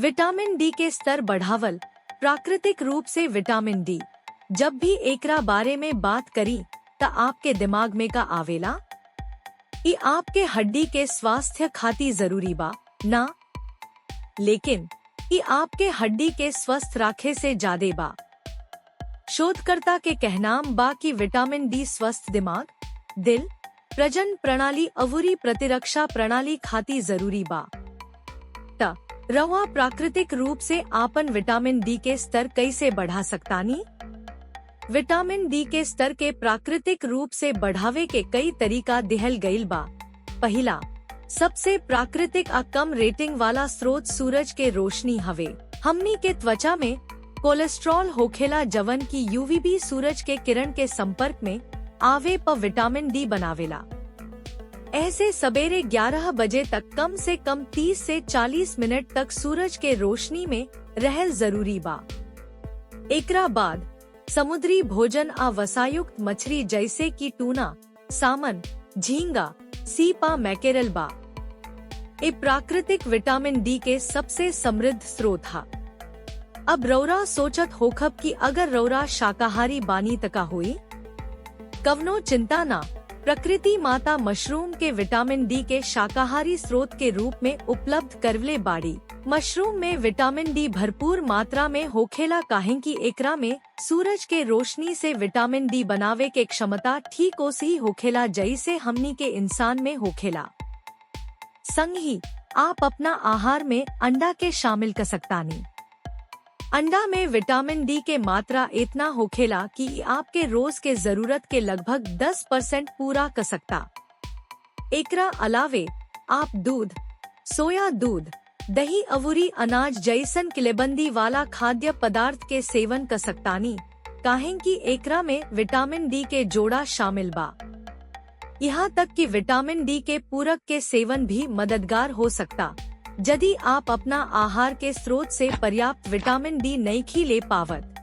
Vitamin D के स्तर बढ़ावल। प्राकृतिक रूप से विटामिन डी जब भी एकरा बारे में बात करी त आपके दिमाग में का आवेला? ई आपके हड्डी के स्वास्थ्य खाती जरूरी बा ना, लेकिन ई आपके हड्डी के स्वस्थ राखे से ज्यादा बा। शोधकर्ता के कहनाम बा कि विटामिन डी स्वस्थ दिमाग, दिल, प्रजनन प्रणाली अवुरी प्रतिरक्षा प्रणाली खाती जरूरी बा। त रवा प्राकृतिक रूप से आपन विटामिन डी के स्तर कैसे बढ़ा सकतानी? विटामिन डी के स्तर के प्राकृतिक रूप से बढ़ावे के कई तरीका दिहल गईल बा। पहला, सबसे प्राकृतिक आ कम रेटिंग वाला स्रोत सूरज के रोशनी हवे। हमनी के त्वचा में कोलेस्ट्रॉल होखेला जवन की यूवीबी सूरज के किरण के संपर्क में आवे पर विटामिन डी बनावेला। ऐसे सवेरे 11 बजे तक कम से कम 30 से 40 मिनट तक सूरज के रोशनी में रहल जरूरी बा। एकरा बाद समुद्री भोजन आ वसायुक्त मछली जैसे कि टूना, सामन, झींगा, सीपा, मैकेरल बा। ए प्राकृतिक विटामिन डी के सबसे समृद्ध स्रोत हा। अब रौरा सोचत होखब कि अगर रौरा शाकाहारी बानी तका हुई, कवनो चिंता ना। प्रकृति माता मशरूम के विटामिन डी के शाकाहारी स्रोत के रूप में उपलब्ध करवले बाड़ी। मशरूम में विटामिन डी भरपूर मात्रा में होखेला काहे कि एकरा में सूरज के रोशनी से विटामिन डी बनावे के क्षमता ठीक ओसी होखेला जैसे हमनी के इंसान में होखेला। संग ही आप अपना आहार में अंडा के शामिल कर सकतानी। अंडा में विटामिन डी के मात्रा इतना होखेला कि आपके रोज के जरूरत के लगभग 10% पूरा कर सकता। एकरा अलावे आप दूध, सोया दूध, दही अवुरी अनाज जैसन किलेबंदी वाला खाद्य पदार्थ के सेवन कर सकतानी, काहे कि एकरा में विटामिन डी के जोड़ा शामिल बा। यहाँ तक कि विटामिन डी के पूरक के सेवन भी मददगार हो सकता यदि आप अपना आहार के स्रोत से पर्याप्त विटामिन डी नहीं ले पावत।